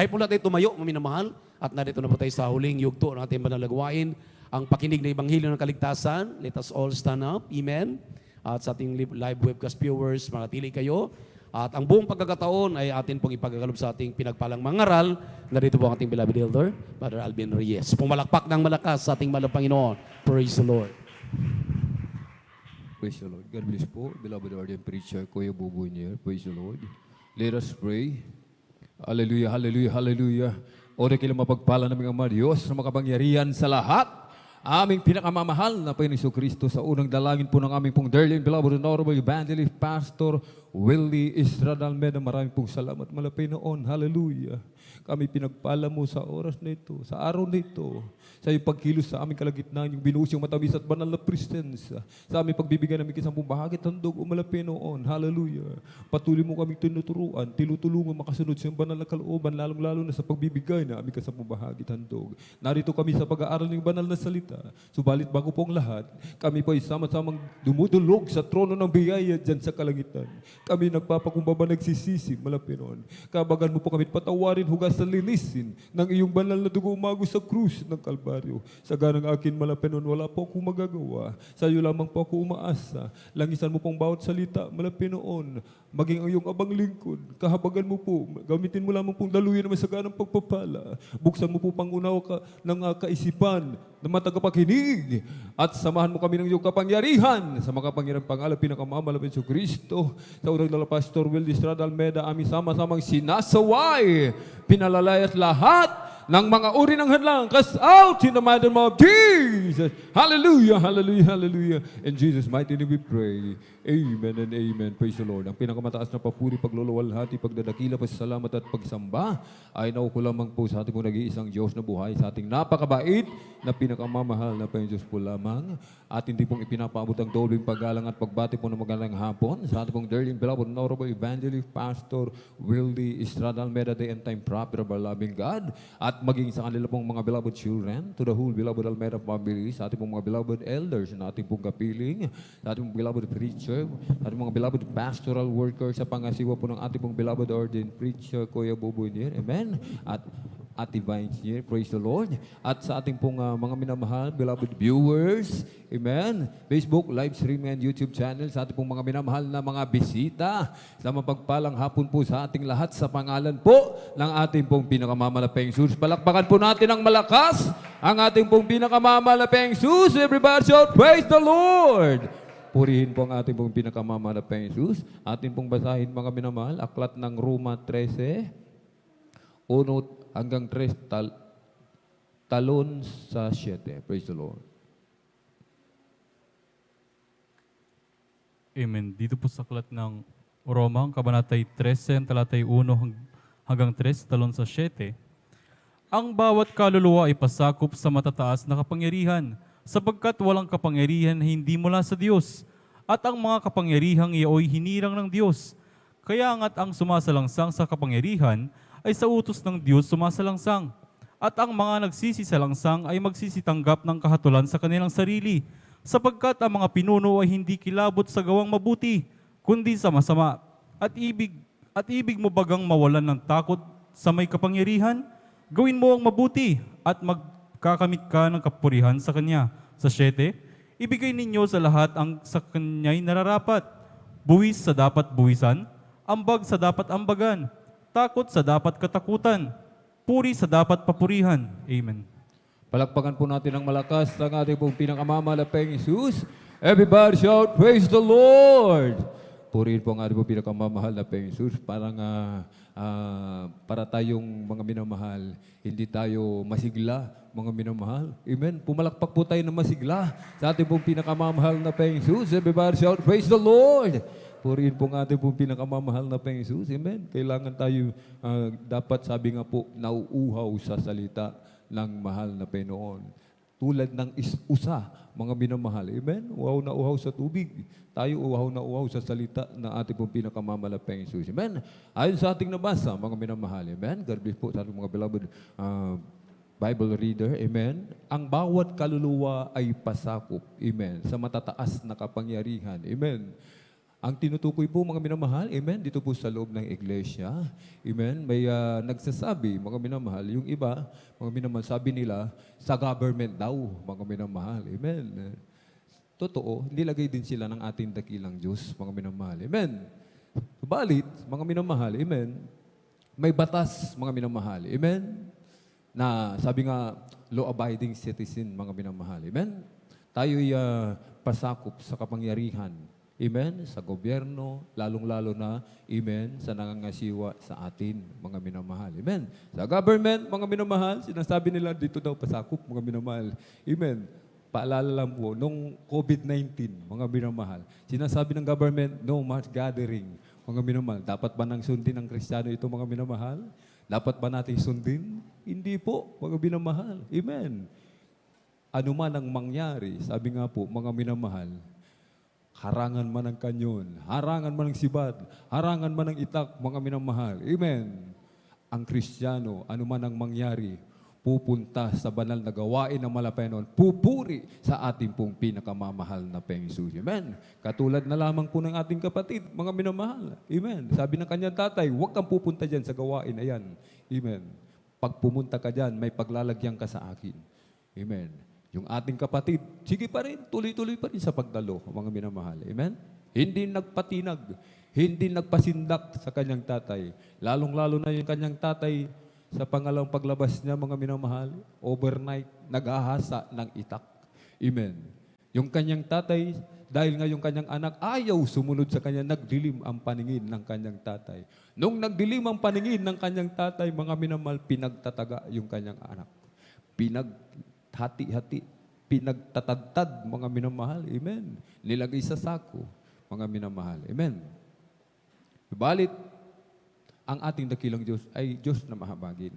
Tayo po natin tumayo, maminamahal, at narito na po tayo sa huling yugto ng ating banalagwain, ang pakinig ng Ebanghelyo ng Kaligtasan. Let us all stand up. Amen. At sa ating live webcast viewers, manatili kayo. At ang buong pagkakataon ay atin pong ipagkakalob sa ating pinagpalang mangaral. Narito po ang ating beloved elder, Brother Alvin Reyes. Pumalakpak ng malakas sa ating mahal na Panginoon. Praise the Lord. Praise the Lord. God bless po, beloved ordained preacher, Kuya Buboy niya. Praise the Lord. Let us pray. Hallelujah, hallelujah, hallelujah. O na kailang mapagpala namin ang mga Diyos na makapangyarihan sa lahat. Aming pinakamamahal na Panginoon Kristo sa unang dalangin po ng aming pong dearly beloved honorable evangelist pastor Willie Estrada Almeida. Maraming pong salamat malapay noon. Hallelujah. Kami pinagpala mo sa oras na ito, sa araw na ito, sa iyong pagkilos sa aming kalagitnaan, yung binuhos yung matamis at banal na presensya, sa aming pagbibigyan namin kisampung bahagi, tandog o malapay noon. Hallelujah. Patuloy mo kaming tinuturuan, tinutulungan makasunod sa iyong banal na kalooban, lalong-lalo na sa pagbibigay na aming kisampung bahagi, tandog. Narito kami sa pag-aaral ng banal na salita. Subalit bago po ang lahat, kami po ay sama-samang dumudulog sa trono ng biyaya dyan sa kalangitan. Kami nagpapakumbaba, nagsisisi, malapay noon. Kabagan mo po kami patawarin, hugas sa linisin ng iyong banal na dugo umago sa krus ng Kalbaryo. Sa ganang akin malapay noon, wala po akong magagawa. Sa iyo lamang po ako umaasa. Langisan mo pong bawat salita malapay noon. Maging ang iyong abang lingkod. Kahabagan mo po. Gamitin mo lamang pong daluyan na masaganang pagpapala. Buksan mo po pangunaw ng kaisipan na matagapakinig. At samahan mo kami ng iyong kapangyarihan sa makapangyarang pangalan pinakamamalaban sa Kristo. Sa unang dala Pastor Willie Estrada Almeida, aming sama-samang sinasaway, pinalalayas lahat ng mga uri ng hadlang. Cast out in the mighty name of Jesus. Hallelujah, hallelujah, hallelujah. In Jesus' mighty name we pray. Amen and amen. Praise the Lord. Ang pinakamataas na papuri, pagluluwalhati, pagdadakila, pasasalamat at pagsamba ay nauko lamang po sa ating pong nag-iisang Diyos na buhay, sa ating napakabait na pinakamamahal na Panginoon Diyos po lamang. At hindi pong ipinapaabot ang dobling paggalang at pagbati po ng magandang hapon sa ating pong dearly beloved honorable evangelist pastor Willie Estrada Almeida, the end time prophet of our loving God, at maging sa kanila pong mga beloved children, to the whole beloved Almeida family, sa ating pong mga beloved elders na ating pong kapiling, sa ating pong beloved preacher, sa ating mga beloved pastoral workers, sa pangasiwa po ng ating pong beloved ordained preacher, Kuya Buboy niya. Amen. At Ate Vines niya. Praise the Lord. At sa ating pong mga minamahal, beloved viewers, amen, Facebook, live streaming and YouTube channel, sa ating pong mga minamahal na mga bisita, sa mapagpalang hapon po sa ating lahat, sa pangalan po ng ating pong pinakamamalapeng Jesus. Palakpakan po natin ang malakas ang ating pong pinakamamalapeng Jesus. Everybody shout, praise the Lord! Purihin po ang ating pong pinakamamalapeng Jesus. Ating pong basahin mga minamahal, aklat ng Roma 13, 1 hanggang 3, talon sa 7. Praise the Lord. Amen. Dito po sa aklat ng Roma, ang kabanatay 13, talatay 1 hanggang 3, talon sa 7. Ang bawat kaluluwa ay pasakop sa matataas na kapangyarihan, sapagkat walang kapangyarihan na hindi mula sa Diyos, at ang mga kapangyarihang iyo'y hinirang ng Diyos. Kaya nga't ang sumasalangsang sa kapangyarihan ay sa utos ng Diyos sumasalangsang, at ang mga nagsisisalangsang ay magsisitanggap ng kahatulan sa kanilang sarili, sapagkat ang mga pinuno ay hindi kilabot sa gawang mabuti, kundi sa masama. At ibig mo bagang mawalan ng takot sa may kapangyarihan? Gawin mo ang mabuti at magkakamit ka ng kapurihan sa Kanya. Sa 7, ibigay ninyo sa lahat ang sa Kanya'y nararapat. Buwis sa dapat buwisan, ambag sa dapat ambagan, takot sa dapat katakutan, puri sa dapat papurihan. Amen. Palakpakan po natin ang malakas ang ating pong pinakamamalapeng Jesus. Everybody shout, praise the Lord! Purihin po ang ating pong pinakamamahal na Panginoon Jesus. Parang para tayong mga minamahal, hindi tayo masigla, mga minamahal. Amen. Pumalakpak po tayo ng masigla sa ating pong pinakamamahal na Panginoon Jesus. Everybody shout, praise the Lord! Purihin po ang ating pong pinakamamahal na Panginoon Jesus. Amen. Kailangan tayo, dapat sabi nga po, nauuhaw sa salita ng mahal na Panginoon. Tulad ng usa, mga minamahal. Amen? Uhaw na uhaw sa tubig. Tayo uhaw na uhaw sa salita ng ating pong pinakamamalapeng Jesus. Amen? Ayon sa ating nabasa, mga minamahal. Amen? God bless po sa ating mga beloved Bible reader. Amen? Ang bawat kaluluwa ay pasakop. Amen? Sa matataas na kapangyarihan. Amen? Ang tinutukoy po mga minamahal, amen, dito po sa loob ng iglesia, amen, may nagsasabi, mga minamahal, yung iba, mga minamahal, sabi nila, sa government daw, mga minamahal, amen. Totoo, nilagay din sila ng ating dakilang Diyos, mga minamahal, amen. Subalit, mga minamahal, amen, may batas, mga minamahal, amen, na sabi nga, law-abiding citizen, mga minamahal, amen. Tayo'y pasakop sa kapangyarihan, amen, sa gobyerno, lalong-lalo na, amen, sa nangangasiwa sa atin, mga minamahal. Amen. Sa government, mga minamahal, sinasabi nila dito daw pasakop, mga minamahal. Amen. Paalala lang po, nung COVID-19, mga minamahal, sinasabi ng government, no mass gathering, mga minamahal. Dapat ba nang sundin ng Kristiyano ito, mga minamahal? Dapat ba natin sundin? Hindi po, mga minamahal. Amen. Ano man ang mangyari, sabi nga po, mga minamahal, harangan man ang kanyon, harangan man ang sibad, harangan man ang itak, mga minamahal. Amen. Ang Kristiyano, ano man ang mangyari, pupunta sa banal na gawain ng malapenon, pupuri sa ating pong pinakamamahal na Panginoon Jesus. Amen. Katulad na lamang po ng ating kapatid, mga minamahal. Amen. Sabi ng kanyang tatay, huwag kang pupunta dyan sa gawain na yan. Amen. Pag pumunta ka dyan, may paglalagyan ka sa akin. Amen. Yung ating kapatid, sige pa rin, tuloy-tuloy pa rin sa pagdalo, mga minamahal. Amen? Hindi nagpatinag, hindi nagpasindak sa kanyang tatay. Lalong-lalo na yung kanyang tatay sa pangalawang paglabas niya, mga minamahal, overnight, nag-ahasa ng itak. Amen. Yung kanyang tatay, dahil nga yung kanyang anak, ayaw sumunod sa kanya, nagdilim ang paningin ng kanyang tatay. Nung nagdilim ang paningin ng kanyang tatay, mga minamahal, pinagtataga yung kanyang anak. Hati-hati, pinagtatadtad, mga minamahal. Amen. Nilagay sa sako, mga minamahal. Amen. Balit, ang ating dakilang Diyos ay Diyos na mahabagin.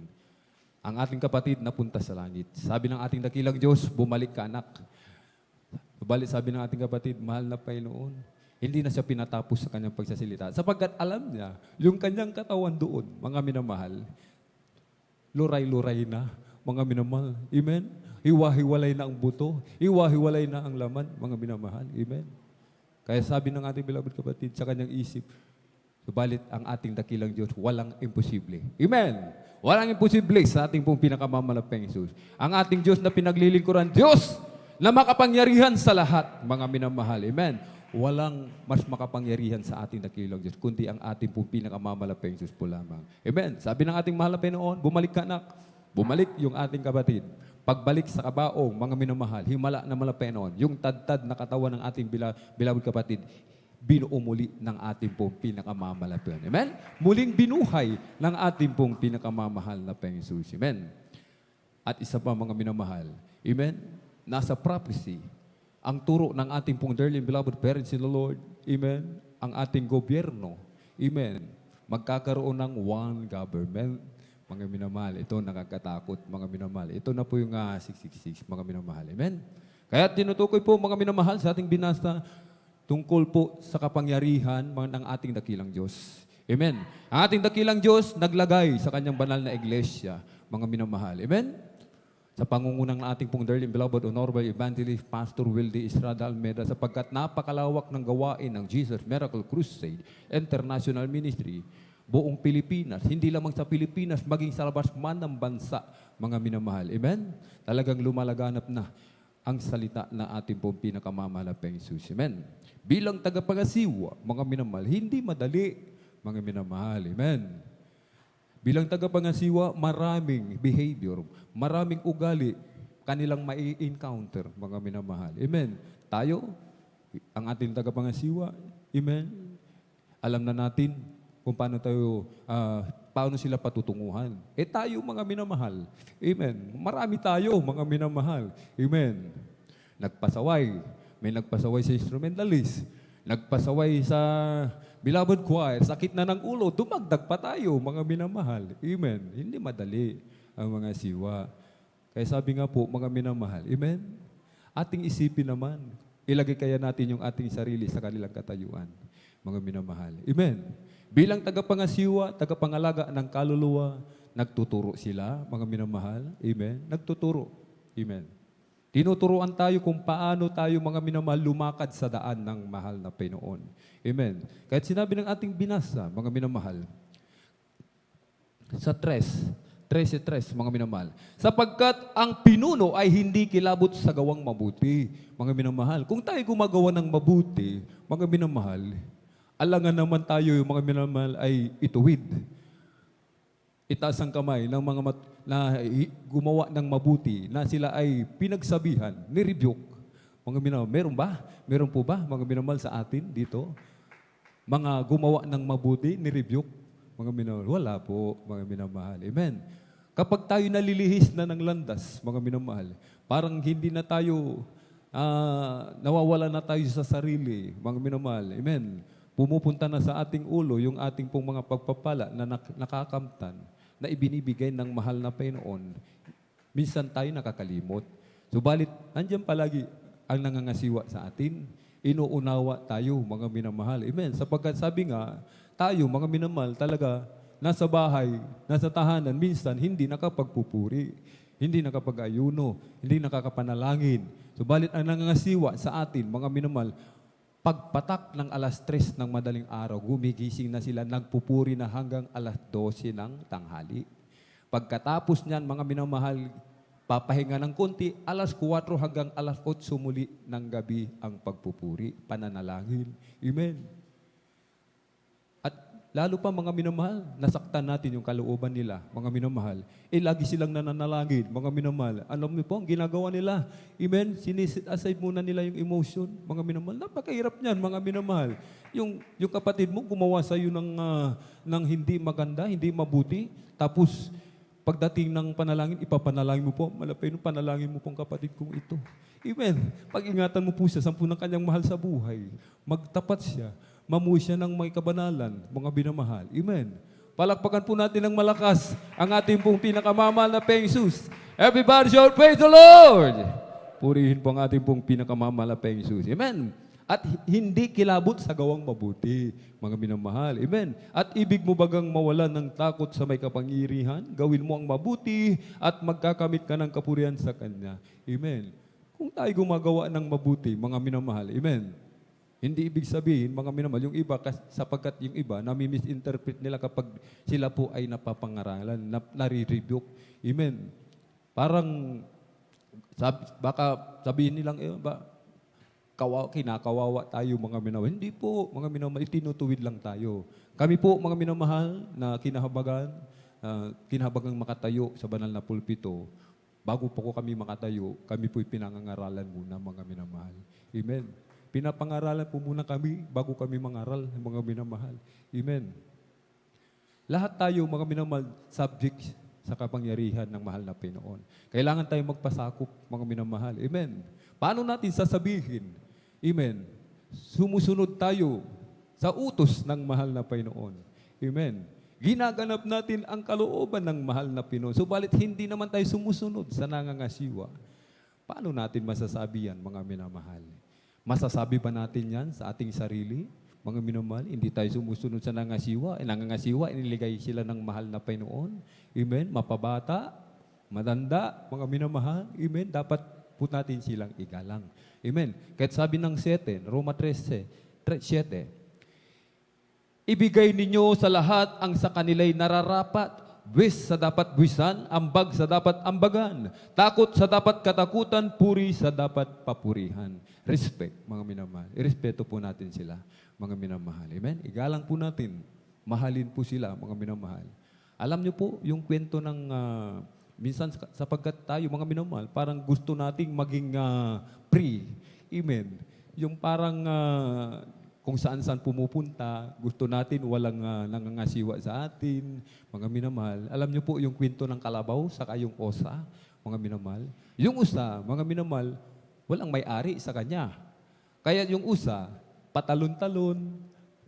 Ang ating kapatid napunta sa langit. Sabi ng ating dakilang Diyos, bumalik ka anak. Balit, sabi ng ating kapatid, mahal na Panginoon, hindi na siya pinatapos sa kanyang pagsasalita. Sapagkat alam niya, yung kanyang katawan doon, mga minamahal, luray-luray na, mga minamahal. Amen. Hiwa-hiwalay na ang buto, hiwa-hiwalay na ang laman, mga minamahal. Amen. Kaya sabi ng ating beloved kapatid sa kanyang isip, subalit ang ating dakilang Diyos, walang imposible. Amen. Walang imposible sa ating pong pinakamamalapeng Jesus. Ang ating Diyos na pinaglilingkuran, Diyos na makapangyarihan sa lahat, mga minamahal. Amen. Walang mas makapangyarihan sa ating dakilang Diyos, kundi ang ating pong pinakamamalapeng Jesus po lamang. Amen. Sabi ng ating mahal na Panginoon, bumalik ka anak. Bumalik yung ating kapatid. Pagbalik sa kabaong, mga minamahal, himala na malapenon, yung tadtad na katawan ng ating beloved kapatid, binuo muli ng ating pong pinakamamalapian. Amen? Muling binuhay ng ating pong pinakamamahal na Panginoon Jesus. Amen? At isa pa, mga minamahal, amen? Nasa prophecy, ang turo ng ating pong dearly beloved parents in the Lord, amen? Ang ating gobyerno, amen? Magkakaroon ng one government. Mga minamahal, ito nakakatakot, mga minamahal. Ito na po yung 666, mga minamahal. Amen? Kaya tinutukoy po, mga minamahal, sa ating binasa, tungkol po sa kapangyarihan ng ating dakilang Diyos. Amen? Ang ating dakilang Diyos, naglagay sa kanyang banal na iglesia, mga minamahal. Amen? Sa pangungunang ng ating pong dearly beloved honorable evangelist, Pastor Wildy Estrada Almeida, sapagkat napakalawak ng gawain ng Jesus Miracle Crusade International Ministry, buong Pilipinas, hindi lamang sa Pilipinas, maging sa labas man ng bansa, mga minamahal. Amen? Talagang lumalaganap na ang salita na ating pong pinakamamahal Jesus. Amen? Bilang tagapangasiwa, mga minamahal, hindi madali, mga minamahal. Amen? Bilang tagapangasiwa, maraming behavior, maraming ugali, kanilang mai-encounter, mga minamahal. Amen? Tayo, ang ating tagapangasiwa, amen? Alam na natin, kung paano sila patutunguhan. Tayo mga minamahal. Amen. Marami tayo mga minamahal. Amen. Nagpasaway. May nagpasaway sa instrumentalist. Nagpasaway sa beloved choir. Sakit na ng ulo. Dumagdag pa tayo mga minamahal. Amen. Hindi madali ang mga siwa. Kaya sabi nga po, mga minamahal. Amen. Ating isipin naman. Ilagay kaya natin yung ating sarili sa kanilang katayuan. Mga minamahal. Amen. Bilang tagapangasiwa, tagapangalaga ng kaluluwa, nagtuturo sila, mga minamahal. Amen. Nagtuturo. Amen. Tinuturuan tayo kung paano tayo mga minamahal lumakad sa daan ng mahal na Panginoon. Amen. Kahit sinabi ng ating binasa, mga minamahal, sa 13:3, mga minamahal, sapagkat ang pinuno ay hindi kilabot sa gawang mabuti, mga minamahal. Kung tayo gumagawa ng mabuti, mga minamahal, alangan naman tayo, mga minamahal, ay ituwid. Itaas ang kamay ng mga gumawa ng mabuti na sila ay pinagsabihan, ni-rebuke. Mga minamahal, meron ba? Meron po ba, mga minamahal, sa atin dito? Mga gumawa ng mabuti, ni-rebuke? Mga minamahal, wala po, mga minamahal. Amen. Kapag tayo nalilihis na ng landas, mga minamahal, parang hindi na tayo, nawawala na tayo sa sarili, mga minamahal. Amen. Pumupunta na sa ating ulo yung ating pong mga pagpapala na nakakamtan, na ibinibigay ng mahal na Panginoon. Minsan tayo nakakalimot. Subalit, nandiyan palagi ang nangangasiwa sa atin. Inuunawa tayo, mga minamahal. Amen. Sapagkat sabi nga, tayo, mga minamahal, talaga, nasa bahay, nasa tahanan, minsan hindi nakapagpupuri, hindi nakapag-ayuno, hindi nakakapanalangin. Subalit, ang nangangasiwa sa atin, mga minamahal, pagpatak ng 3:00 ng madaling araw, gumigising na sila, nagpupuri na hanggang 12:00 ng tanghali. Pagkatapos niyan, mga minamahal, papahinga ng konti, 4:00 hanggang 8:00 muli ng gabi ang pagpupuri, pananalangin. Amen. At lalo pa, mga minamahal, nasaktan natin yung kalooban nila, mga minamahal. Lagi silang nananalangin, mga minamahal. Alam niyo po, ang ginagawa nila, amen, sinisit aside muna nila yung emotion, mga minamahal. Napakahirap niyan, mga minamahal. Yung kapatid mo gumawa sa iyo ng hindi maganda, hindi mabuti, tapos pagdating ng panalangin, ipapanalangin mo po, malapay nung panalangin mo pong kapatid kong ito. Amen. Pag-ingatan mo po siya, sampu ng kanyang mahal sa buhay. Magtapat siya. Mamuhay siya ng may kabanalan, mga binamahal. Amen. Palakpakan po natin ng malakas ang ating pong pinakamamahal na Panginoong Jesus. Everybody shout, praise the Lord! Purihin po ang ating pong pinakamamahal na Panginoong Jesus. Amen. At hindi kilabot sa gawang mabuti, mga minamahal. Amen. At ibig mo bagang mawalan ng takot sa may kapangyarihan? Gawin mo ang mabuti at magkakamit ka ng kapurihan sa Kanya. Amen. Kung tayo gumagawa ng mabuti, mga minamahal. Amen. Hindi ibig sabihin, mga minamahal, yung iba, sapagkat yung iba, nami-misinterpret nila kapag sila po ay napapangaralan, nare-rebuke. Amen. Parang, baka sabihin nilang, kinakawawa tayo, mga minamahal. Hindi po, mga minamahal, itinutuwid lang tayo. Kami po, mga minamahal, na kinahabagang makatayo sa banal na pulpito, bago po kami makatayo, kami po'y pinangangaralan muna, mga minamahal. Amen. Pinapangaralan po muna kami bago kami mangaral, mga minamahal. Amen. Lahat tayo, mga minamahal, subject sa kapangyarihan ng mahal na Panginoon. Kailangan tayo magpasakop, mga minamahal. Amen. Paano natin sasabihin? Amen. Sumusunod tayo sa utos ng mahal na Panginoon. Amen. Ginaganap natin ang kalooban ng mahal na Panginoon. Subalit hindi naman tayo sumusunod sa nangangasiwa. Paano natin masasabi yan, mga minamahal? Masasabi ba natin yan sa ating sarili? Mga minamahal, hindi tayo sumusunod sa nangangasiwa. Nangangasiwa, iniligay sila ng mahal na Panginoon. Amen. Mapabata, matanda, mga minamahal. Amen. Dapat po natin silang igalang. Amen. Kahit sabi ng 7, Roma 13:7, ibigay ninyo sa lahat ang sa kanila'y nararapat. Buwis sa dapat buwisan, ambag sa dapat ambagan, takot sa dapat katakutan, puri sa dapat papurihan. Respect, mga minamahal. Irespeto po natin sila, mga minamahal. Amen? Igalang po natin. Mahalin po sila, mga minamahal. Alam niyo po, yung kwento ng, minsan sapagkat tayo, mga minamahal, parang gusto nating maging free. Amen? Yung parang kung saan-saan pumupunta, gusto natin walang nangangasiwa sa atin, mga minamahal. Alam niyo po yung kwento ng kalabaw, saka yung osa, mga minamahal. Yung usa, mga minamahal, walang may-ari sa kanya. Kaya yung usa, patalon-talon,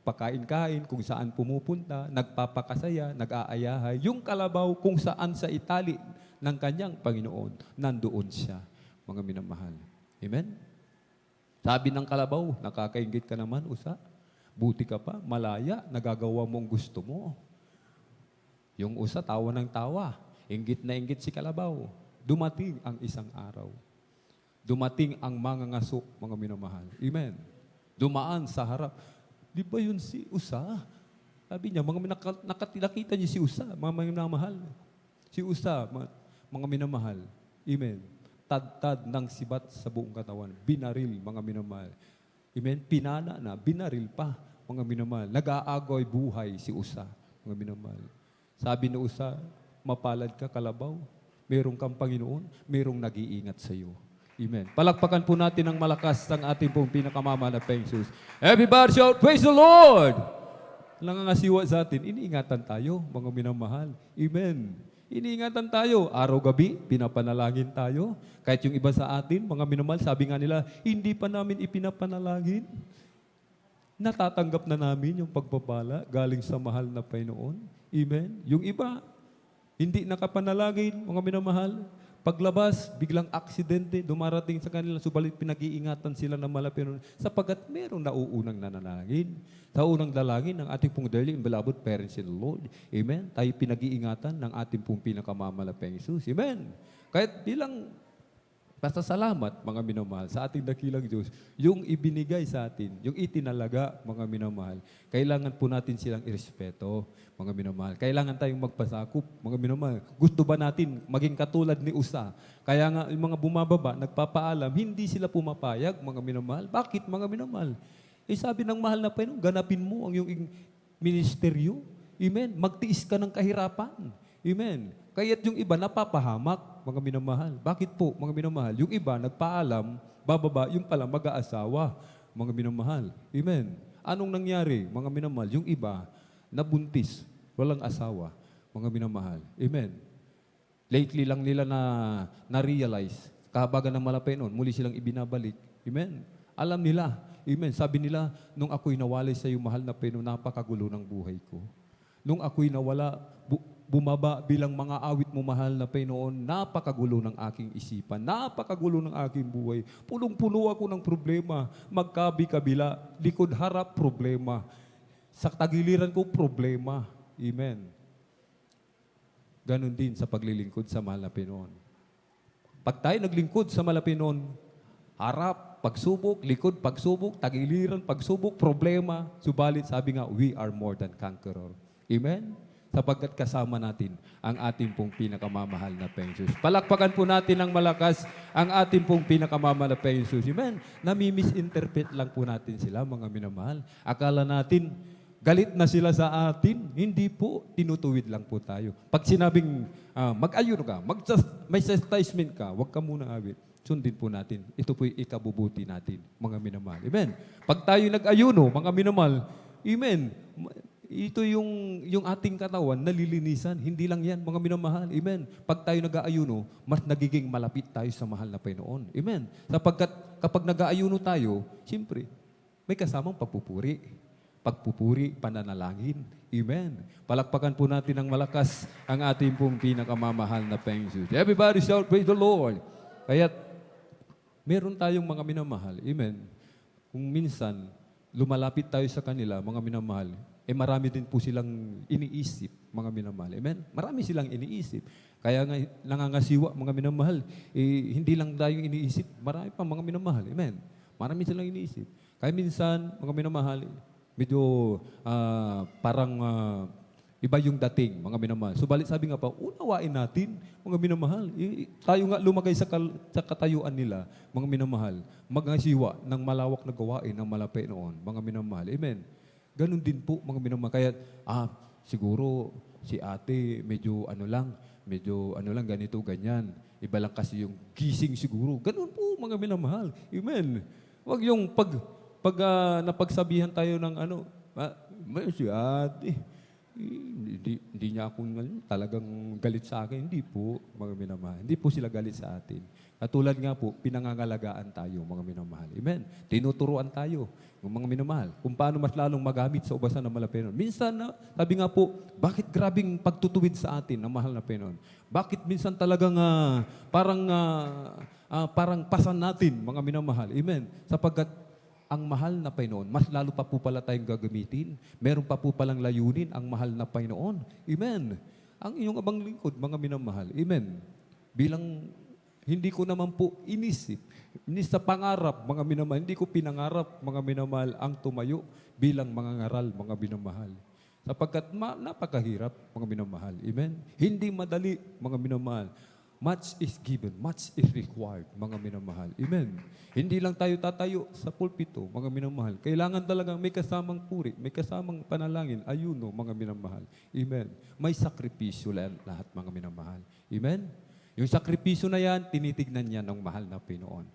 pakain-kain, kung saan pumupunta, nagpapakasaya, nag-aayahay. Yung kalabaw, kung saan sa itali ng kanyang Panginoon, nandoon siya, mga minamahal. Amen? Sabi ng kalabaw, nakakaingit ka naman, usa. Buti ka pa, malaya, nagagawa mo ang gusto mo. Yung usa, tawa ng tawa. Inggit na inggit si kalabaw. Dumating ang isang araw. dumating ang mga ngaso, mga minamahal. Amen. Dumaan sa harap. Di ba yun si Usa? Sabi niya, nakita niyo si Usa, mga minamahal. Si Usa, mga minamahal. Amen. Tad-tad ng sibat sa buong katawan. Binaril, mga minamahal. Amen. Pinana na, binaril pa, mga minamahal. Nag-aagoy buhay si Usa, mga minamahal. Sabi ni Usa, mapalad ka, kalabaw. Merong kang Panginoon, merong nag-iingat sa iyo. Amen. Palakpakan po natin ng malakas ang ating pong pinakamamahal na Jesus. Everybody shout, praise the Lord! Nangangasiwa sa atin, iniingatan tayo, mga minamahal. Amen. Iniingatan tayo. Araw-gabi, pinapanalangin tayo. Kahit yung iba sa atin, mga minamahal, sabi nga nila, hindi pa namin ipinapanalangin. Natatanggap na namin yung pagpapala galing sa mahal na Panginoon. Amen. Yung iba, hindi nakapanalangin, mga minamahal. Paglabas, biglang aksidente, dumarating sa kanila, subalit pinag-iingatan sila ng malapinon sapagkat merong nauunang nananalangin. Sa unang dalangin ng ating pong dearly and beloved parents in the Lord. Amen. Tayo pinag-iingatan ng ating pong pinakamamalapeng Jesus. Amen. Kahit bilang pasasalamat, mga minamahal, sa ating dakilang Diyos, yung ibinigay sa atin, yung itinalaga, mga minamahal, kailangan po natin silang irespeto, mga minamahal. Kailangan tayong magpasakop, mga minamahal. Gusto ba natin maging katulad ni Usa? Kaya nga, yung mga bumababa, nagpapaalam, hindi sila pumapayag, mga minamahal. Bakit, mga minamahal? Sabi ng mahal na Panginoon, ganapin mo ang iyong ministeryo. Amen. Magtiis ka ng kahirapan. Amen. Kaya't yung iba napapahamak, mga minamahal. Bakit po, mga minamahal? Yung iba nagpaalam, bababa, yung pala mag-aasawa, mga minamahal. Amen. Anong nangyari, mga minamahal? Yung iba, nabuntis, walang asawa, mga minamahal. Amen. Lately lang nila na-realize, kahabagan ng malapay noon, muli silang ibinabalik. Amen. Alam nila. Amen. Sabi nila, nung ako'y nawalay sa iyo, mahal na Panginoon, napakagulo ng buhay ko. Nung ako'y nawala, bumaba bilang mga awit mo, mahal na Panginoon, napakagulo ng aking isipan, napakagulo ng aking buhay. Punong-puno ako ng problema, magkabi-kabila, likod harap, problema. Sa tagiliran ko, problema. Amen. Ganon din sa paglilingkod sa mahal na Panginoon. Pag tayo naglingkod sa mahal na Panginoon, harap, pagsubok, likod, pagsubok, tagiliran, pagsubok, problema. Subalit, sabi nga, we are more than conqueror. Amen? Sapagkat kasama natin ang ating pong pinakamamahal na Jesus. Palakpakan po natin ng malakas ang ating pong pinakamamahal na Jesus. Amen? Nami-misinterpret lang po natin sila, mga minamahal. Akala natin, galit na sila sa atin. Hindi po, tinutuwid lang po tayo. Pag sinabing, mag-ayuno ka, may chastisement ka, huwag ka muna awit. Sundin po natin. Ito po'y ikabubuti natin, mga minamahal. Amen? Pag tayo nag-ayuno, mga minamahal, amen, ito yung ating katawan, nalilinisan. Hindi lang yan, mga minamahal. Amen. Pag tayo nag-aayuno, mas nagiging malapit tayo sa mahal na Panginoon. Amen. Sapagkat kapag nag-aayuno tayo, siyempre, may kasamang pagpupuri. Pagpupuri, pananalangin. Amen. Palakpakan po natin ng malakas ang ating pong pinakamamahal na Panginoon. Everybody shout, praise the Lord. Kaya't, meron tayong mga minamahal. Amen. Kung minsan, lumalapit tayo sa kanila, mga minamahal, marami din po silang iniisip, mga minamahal. Amen? Marami silang iniisip. Kaya nga, nangangasiwa, mga minamahal. Hindi lang tayong iniisip, marami pa mga minamahal. Amen? Marami silang iniisip. Kaya minsan, mga minamahal, medyo parang iba yung dating, mga minamahal. Subalit sabi nga pa, unawain natin, mga minamahal. Tayo nga lumagay sa katayuan nila, mga minamahal. Magngasiwa ng malawak na gawain ng malapit noon, mga minamahal. Amen? Ganon din po, mga minamahal. Kaya, siguro si ate medyo ano lang, ganito, ganyan. Iba lang kasi yung gising siguro. Ganon po, mga minamahal. Amen. Huwag yung pag napagsabihan tayo ng si ate, hindi niya akong talagang galit sa akin. Hindi po, mga minamahal. Hindi po sila galit sa atin. Katulad nga po, pinangangalagaan tayo, mga minamahal. Amen. Tinuturuan tayo, mga minamahal, kung paano mas lalong magamit sa ubasan ng mahal na Panginoon. Minsan, sabi nga po, bakit grabing pagtutuwid sa atin ng mahal na Panginoon? Bakit minsan talagang parang pasan natin, mga minamahal? Amen. Sapagkat ang mahal na Panginoon, mas lalo pa po pala tayong gagamitin. Meron pa po palang layunin ang mahal na Panginoon. Amen. Ang inyong abang lingkod, mga minamahal. Amen. Bilang Hindi ko naman po inisip. Hindi sa pangarap, mga minamahal. Hindi ko pinangarap, mga minamahal, ang tumayo bilang mga ngaral, mga minamahal. Sapagkat napakahirap, mga minamahal. Amen? Hindi madali, mga minamahal. Much is given, much is required, mga minamahal. Amen? Hindi lang tayo tatayo sa pulpito, mga minamahal. Kailangan talaga may kasamang puri, may kasamang panalangin, ayuno, mga minamahal. Amen? May sakripisyo lahat, mga minamahal. Amen? Yung sakripisyo na yan, tinitignan niya ng mahal na Pinoon.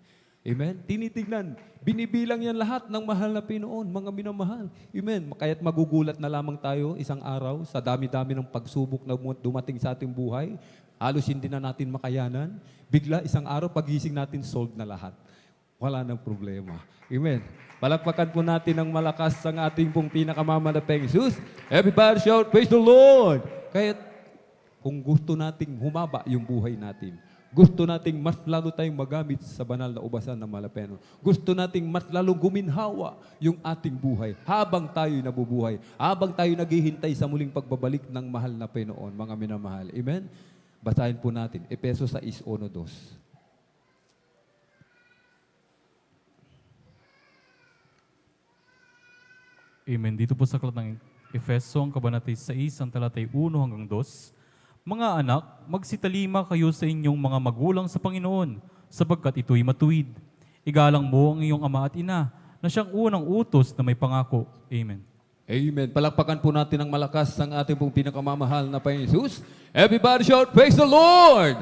Amen? Tinitignan. Binibilang yan lahat ng mahal na Pinoon, mga minamahal. Amen? Kaya't magugulat na lamang tayo isang araw sa dami-dami ng pagsubok na dumating sa ating buhay. Halos hindi na natin makayanan. Bigla isang araw, pagising natin, solved na lahat. Wala nang problema. Amen? Palakpakan po natin ng malakas ang ating pong pinakamamalapeng Jesus. Everybody shout, praise the Lord! Kaya't kung gusto nating humaba yung buhay natin, gusto nating mas lalo tayong magamit sa banal na ubasan ng Malapeno. Gusto nating mas lalo guminhawa yung ating buhay habang tayo nabubuhay, habang tayo naghihintay sa muling pagbabalik ng mahal na Pinoon, mga minamahal. Amen? Basahin po natin, Efeso 6:1-2. Amen. Dito po sa aklat ng Efeso, ang kabanatay 6, ang talatay 1-2. Mga anak, magsitalima kayo sa inyong mga magulang sa Panginoon, sapagkat ito'y matuwid. Igalang mo ang iyong ama at ina, na siyang unang utos na may pangako. Amen. Amen. Palakpakan po natin ng malakas ang ating pong pinakamamahal na Panginoon Jesus. Everybody shout, praise the Lord!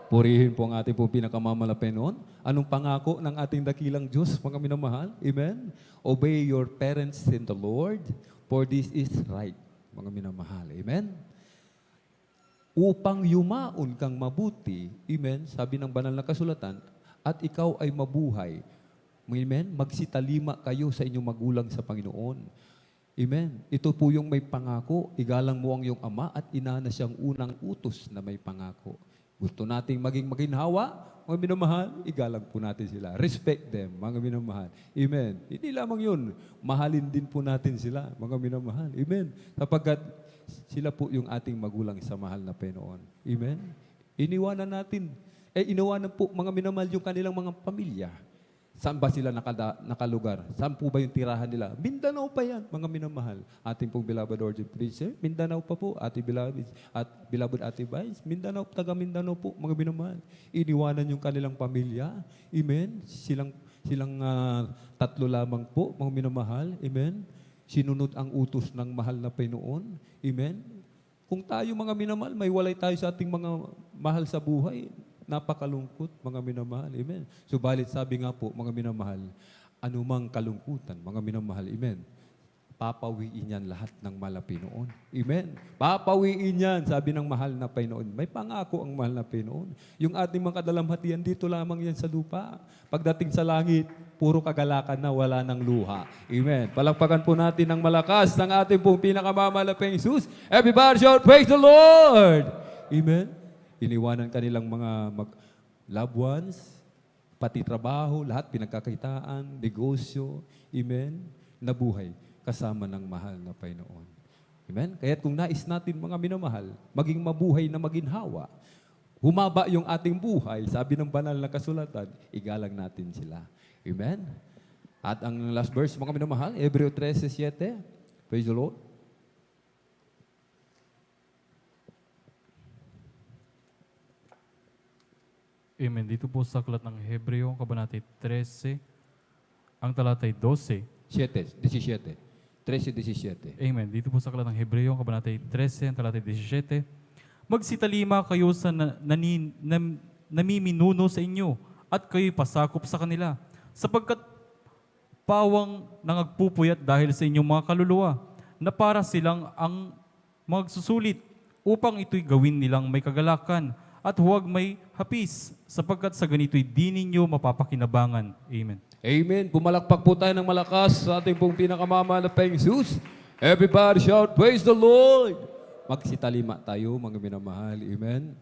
Purihin po ang ating pong pinakamamahal na Panginoon. Anong pangako ng ating dakilang Diyos, mga minamahal? Amen. Obey your parents in the Lord, for this is right, mga minamahal. Amen. Upang yumaon kang mabuti, amen, sabi ng banal na kasulatan, at ikaw ay mabuhay. Amen. Magsitalima kayo sa inyong magulang sa Panginoon. Amen. Ito po yung may pangako. Igalang mo ang iyong ama at ina na siyang unang utos na may pangako. Gusto nating maging maginhawa, mga minamahal, igalang po natin sila. Respect them, mga minamahal. Amen. Hindi lamang yun. Mahalin din po natin sila, mga minamahal. Amen. Sapagkat sila po yung ating magulang sa mahal na Pinoon. Amen. Iniwanan natin. Iniwanan po, mga minamahal, yung kanilang mga pamilya. Saan ba sila nakalugar? Saan po ba yung tirahan nila? Mindanao pa yan, mga minamahal. Ating pong beloved Origin Preacher, Mindanao pa po, ating beloved Ate Vice, Mindanao, taga Mindanao po, mga minamahal. Iniwanan yung kanilang pamilya. Amen. Silang tatlo lamang po, mga minamahal. Amen. Sinunod ang utos ng mahal na Pinoon. Amen. Kung tayo, mga minamahal, may walay tayo sa ating mga mahal sa buhay, napakalungkot, mga minamahal. Amen. Subalit sabi nga po, mga minamahal, anumang kalungkutan, mga minamahal. Amen. Papawiin yan lahat ng mahal na Pinoon. Amen. Papawiin yan, sabi ng mahal na Pinoon. May pangako ang mahal na Pinoon. Yung ating mga kadalamhatian, dito lamang yan sa lupa. Pagdating sa langit, puro kagalakan na, wala ng luha. Amen. Palakpakan po natin ng malakas ng ating pong pinakamamalapeng Jesus. Everybody shout, praise the Lord! Amen. Iniwanan kanilang mga loved ones, pati trabaho, lahat pinagkakitaan, negosyo, amen, nabuhay kasama ng mahal na Panginoon. Amen? Kaya't kung nais natin, mga minamahal, maging mabuhay na maginhawa, humaba yung ating buhay, sabi ng banal na kasulatan, igalang natin sila. Amen? At ang last verse, mga minamahal, Hebreo 13:7, praise the Lord. Amen. Dito po sa aklat ng Hebreo, kabanatay 13, ang talatay 12. 17. 13:17. Amen. Dito po sa aklat ng Hebreo, kabanatay 13, ang talatay 17. Magsitalima kayo sa namiminuno sa inyo at kayo'y pasakop sa kanila, sapagkat pawang nangagpupuyat dahil sa inyong mga kaluluwa, na para silang ang magsusulit upang ito'y gawin nilang may kagalakan at huwag may hapis, sapagkat sa ganito'y di ninyo mapapakinabangan. Amen. Amen. Pumalakpak po tayo ng malakas sa ating pong pinakamamalapeng Jesus. Everybody shout, praise the Lord! Magsitalima tayo, mga minamahal. Amen.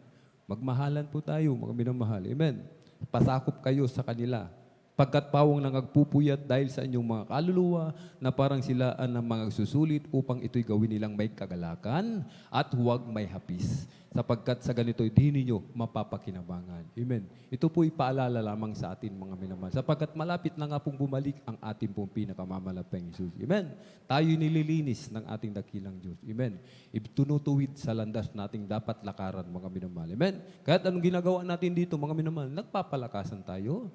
Magmahalan po tayo, mga minamahal. Amen. Pasakop kayo sa kanila. Pagkat pawang nangagpupuyat dahil sa inyong mga kaluluwa na parang sila ang mga susulit upang ito'y gawin nilang may kagalakan at huwag may hapis. sapagkat sa ganito, di ninyo mapapakinabangan. Amen. Ito po ipaalala lamang sa atin, mga minamahal, sapagkat malapit na nga pong bumalik ang ating pong pinakamamalapang Jesus. Amen. Tayo'y nililinis ng ating dakilang Diyos. Amen. Itunutuwid sa landas nating dapat lakaran, mga minamahal. Amen. Kahit anong ginagawa natin dito, mga minamahal, nagpapalakasan tayo,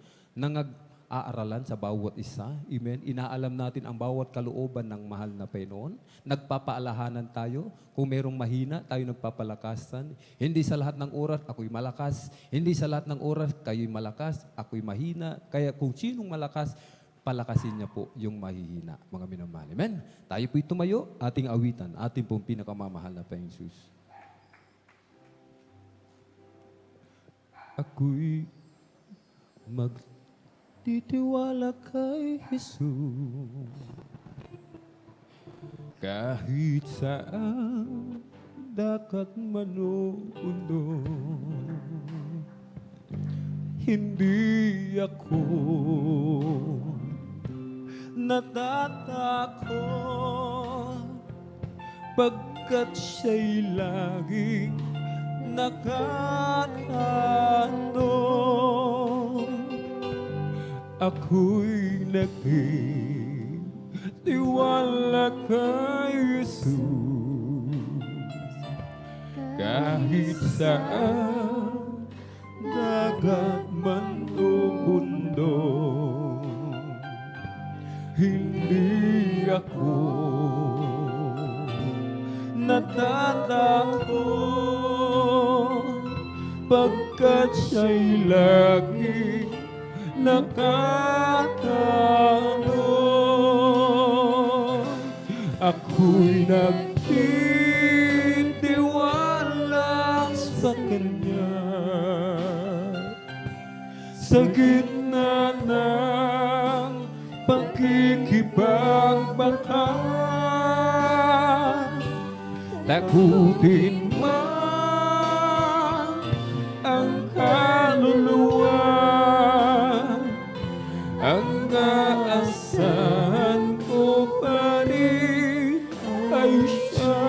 aaralan sa bawat isa. Amen. Inaalam natin ang bawat kalooban ng mahal na Panginoon. Nagpapaalahanan tayo. Kung merong mahina, tayo nagpapalakasan. Hindi sa lahat ng oras, ako'y malakas. Hindi sa lahat ng oras, kayo'y malakas. Ako'y mahina. Kaya kung sinong malakas, palakasin niya po yung mahihina, mga minamahal. Amen. Tayo po'y tumayo, ating awitan, ating pong pinakamamahal na Panginoon Jesus. Ako'y magtitiwala kay Jesus kahit saan dagat manuundo. Hindi ako natatakot pagkat siya'y laging nakatando. Ako'y nagtitiwala kay Jesus kahit saan dagat man o mundo. Hindi ako natatakot pagkat siya'y laging nakatano. Ako'y nagtitiwala sa Kanya sa gitna ng pagkikipagbaka. Takutin man ang kaluluwa, ang aasahan ko pa rin ay siya.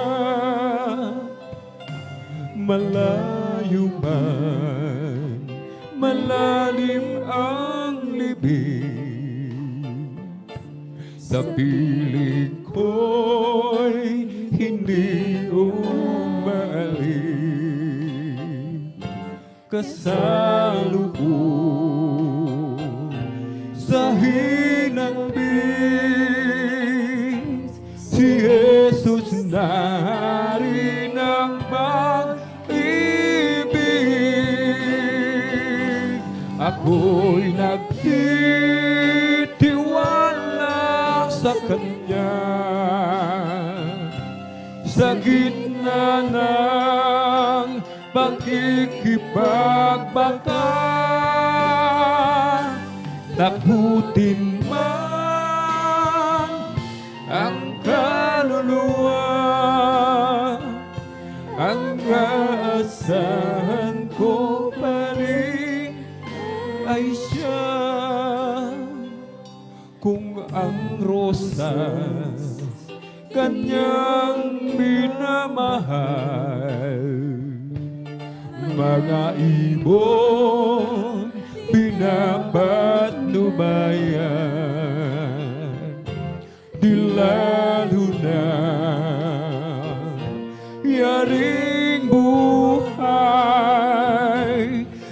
Malayo man, malalim ang libing, sa piling ko'y hindi umaalis. Kasalubong sa hinambing, si Jesus narin ang pag-ibig. Ako'y nagtitiwala sa Kanya sa gitna ng pagkikipagbaka. Takutin man ang kaluluwa, ang aasahan ko pa rin ay siya. Kung ang rosas Kanyang minamahal, mga ibon pinapatnubayan, di lalo na yaring buhay,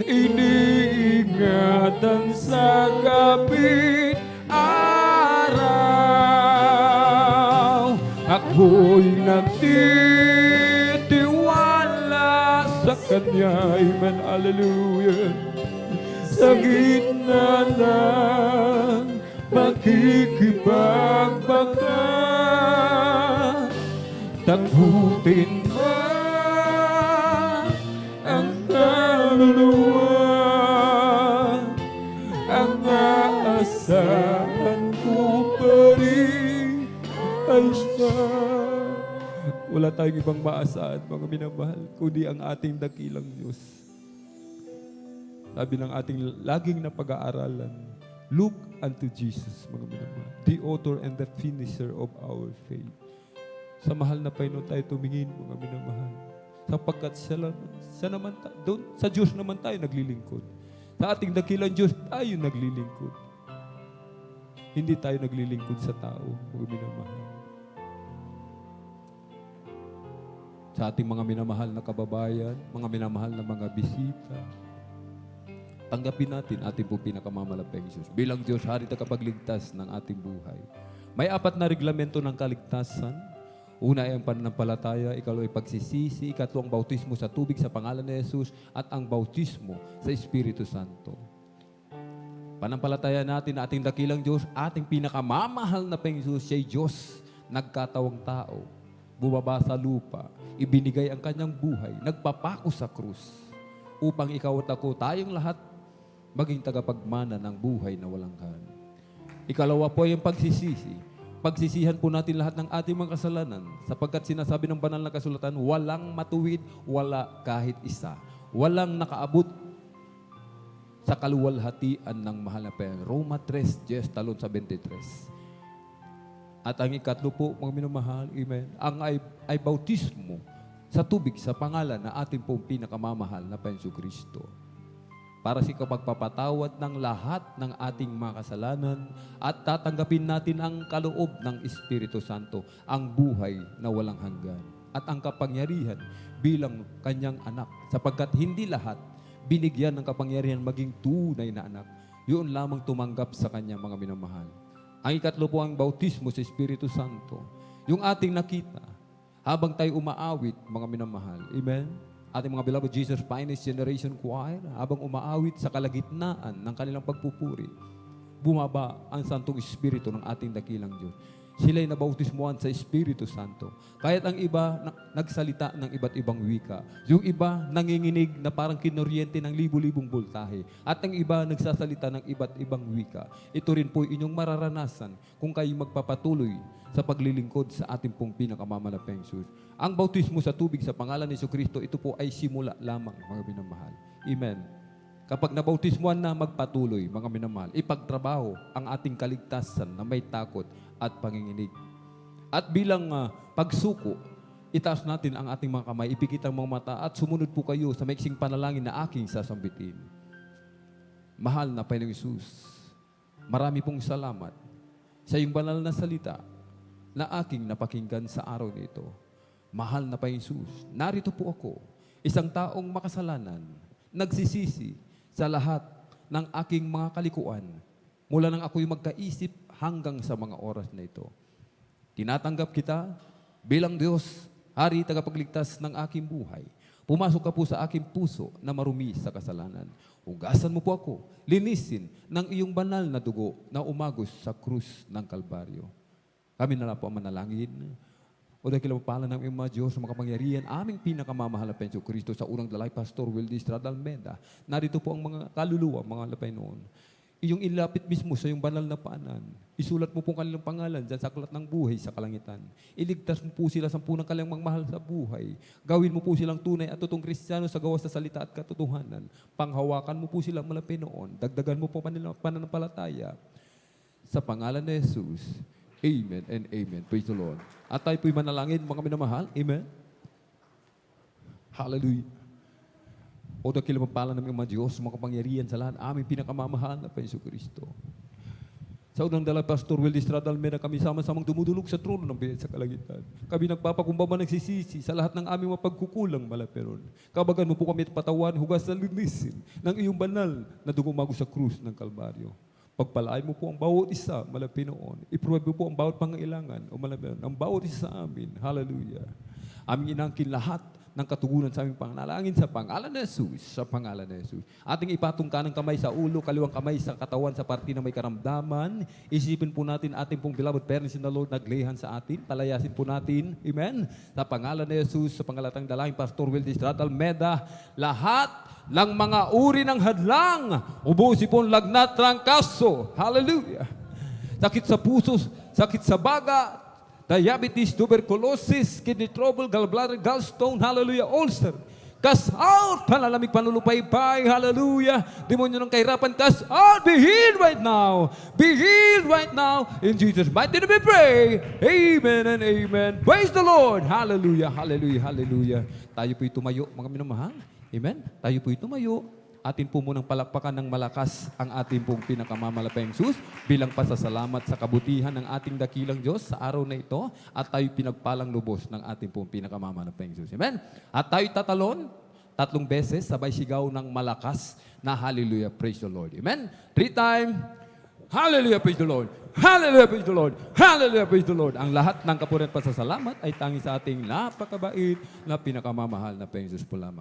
iniingatan sa gabing araw. Ako'y nagtitiwala sa Kanya. Amen. Hallelujah. Sa gitna ng pagkikipagbaka, takutin man ang kaluluwa, ang aasahan ko pa rin ay siya. Wala tayong ibang maasahan, mga minamahal, kundi ang ating dakilang Diyos. Sabi ng ating laging na pag-aaralan, look unto Jesus, mga minamahal, the author and the finisher of our faith. Sa mahal na Panginoon tayo tumingin, mga minamahal. Sapagkat siya naman, doon, sa Diyos naman tayo naglilingkod. Sa ating dakilang Diyos, tayo naglilingkod. Hindi tayo naglilingkod sa tao, mga minamahal. Sa ating mga minamahal na kababayan, mga minamahal na mga bisita, tanggapin natin ating po pinakamamalapeng Diyos. Bilang Diyos, hari tagapagligtas ng ating buhay. May 4 na reglamento ng kaligtasan. Una ay ang pananampalataya, ikalawa ay pagsisisi, ikatlong bautismo sa tubig sa pangalan ni Jesus, at ang bautismo sa Espiritu Santo. Panampalataya natin na ating dakilang Diyos, ating pinakamamahal na Panginoon, siya'y Diyos, nagkatawang tao, bumaba sa lupa, ibinigay ang kanyang buhay, nagpapako sa krus, upang ikaw at ako, tayong lahat, maging tagapagmana ng buhay na walang hanggan. Ikalawa po ay ang pagsisisi. Pagsisihan po natin lahat ng ating mga kasalanan, sapagkat sinasabi ng banal na kasulatan, walang matuwid, wala kahit isa. Walang nakaabot sa kaluwalhatian ng mahal na Panginoon. Roma 3:10 talon sa 23. At ang ikatlo po, mga minamahal, amen, ang ay bautismo sa tubig sa pangalan na ating pong pinakamamahal na Panginoon Kristo. Para sa kapagpapatawad ng lahat ng ating mga kasalanan at tatanggapin natin ang kaloob ng Espiritu Santo, ang buhay na walang hanggan at ang kapangyarihan bilang kanyang anak. Sapagkat hindi lahat binigyan ng kapangyarihan maging tunay na anak. Yun lamang tumanggap sa kanya, mga minamahal. Ang ikatlo po ang bautismo sa Espiritu Santo. Yung ating nakita habang tayo umaawit, mga minamahal. Amen? Ating mga beloved Jesus Finest Generation Choir, habang umaawit sa kalagitnaan ng kanilang pagpupuri, bumaba ang Santong Espiritu ng ating dakilang Diyos. Sila'y nabautismuhan sa Espiritu Santo. Kahit ang iba nagsalita ng iba't ibang wika. Yung iba nanginginig na parang kinuryente ng libu-libong voltahe. At ang iba nagsasalita ng iba't ibang wika. Ito rin po inyong mararanasan kung kayo magpapatuloy sa paglilingkod sa ating pong pinakamamalapeng Diyos. Ang bautismo sa tubig sa pangalan ni Jesucristo, ito po ay simula lamang, mga minamahal. Amen. Kapag nabautismuhan na, magpatuloy, mga minamahal. Ipagtrabaho ang ating kaligtasan na may takot at panginginig. At bilang pagsuko, itaas natin ang ating mga kamay, ipikit ang mga mata at sumunod po kayo sa maiksing panalangin na aking sasambitin. Mahal na Panginoong Hesus, marami pong salamat sa iyong banal na salita na aking napakinggan sa araw nito. Mahal na Panginoong Hesus, narito po ako, isang taong makasalanan, nagsisisi sa lahat ng aking mga kalikuan mula nang ako'y magkaisip hanggang sa mga oras na ito. Tinatanggap kita bilang Diyos, Hari, tagapagligtas ng aking buhay. Pumasok ka po sa aking puso na marumi sa kasalanan. Hugasan mo po ako, linisin ng iyong banal na dugo na umagos sa krus ng Kalbaryo. Kami na lang po ang manalangin. O dahil kilapala ng iyong mga Diyos sa makapangyarihan, aming pinakamamahal na Panginoon Kristo sa unang dalay, Pastor Wildy Estrada Almeda. Narito po ang mga kaluluwa, mga lapay noon. Iyong ilapit mismo sa iyong banal na paanan. Isulat mo po kanilang pangalan dyan sa aklat ng buhay sa kalangitan. Iligtas mo po sila sa punang kanilang mahal sa buhay. Gawin mo po silang tunay at totoong Kristiyano sa gawa sa salita at katotohanan. Panghawakan mo po sila malapit noon. Dagdagan mo po pananampalataya. Sa pangalan ni Jesus, amen and amen. Praise the Lord. At tayo po'y manalangin, mga minamahal. Amen. Hallelujah. O dakil mapala ng mga Diyos, mga kapangyarihan sa lahat, aming pinakamamahal na Panginoon Kristo. Sa unang dala, Pastor Wildy Estrada Almeda, kami sama-samang dumudulog sa trono ng biyaya sa kalangitan. Kami nagpapakumbaba, nagsisisi sa lahat ng aming mga pagkukulang, malaperon. Kabagan mo po kami at patawan, hugas na linisin ng iyong banal na dugumago sa krus ng Kalbaryo. Pagpalain mo po ang bawat isa, malapinoon. I-provide mo po ang bawat pangailangan, o malapinoon, ang bawat isa sa amin. Hallelujah. Aming inangkin lahat ng katugunan sa aming panalangin sa pangalan ni Jesus, sa pangalan ni Jesus. Ating ipatong kanang kamay sa ulo, kaliwang kamay sa katawan sa parte na may karamdaman. Isipin po natin ating pong beloved parents in the Lord naglehan sa atin. Palayasin po natin. Amen. Sa pangalan ni Jesus, sa pangalatang dalangin, Pastor Wildy Estrada Almeda, lahat ng mga uri ng hadlang, ubusin po ang lagnat, trangkaso. Hallelujah. Sakit sa puso, sakit sa baga, diabetes, tuberculosis, kidney trouble, gallbladder, gallstone, hallelujah, ulcer, Cast out! Panalamig panulupaypay. Hallelujah! Demonyo ng kahirapan, cast out! Be healed right now! Be healed right now! In Jesus' mighty name we pray! Amen and amen! Praise the Lord! Hallelujah! Hallelujah! Hallelujah! Tayo po'y tumayo, mga minamahal. Amen? Tayo po'y tumayo. Atin po munang palakpakan ng malakas ang ating pong pinakamamalapayang Sus bilang pasasalamat sa kabutihan ng ating dakilang Diyos sa araw na ito at tayo pinagpalang lubos ng ating pong pinakamamalapayang Sus. Amen? At tayo tatalon 3 beses sabay sigaw ng malakas na hallelujah, praise the Lord. Amen? 3 times, hallelujah, praise the Lord. Hallelujah, praise the Lord. Hallelujah, praise the Lord. Ang lahat ng kapurihan at pasasalamat ay tangi sa ating napakabait na pinakamamahal na Panginoon po lamang.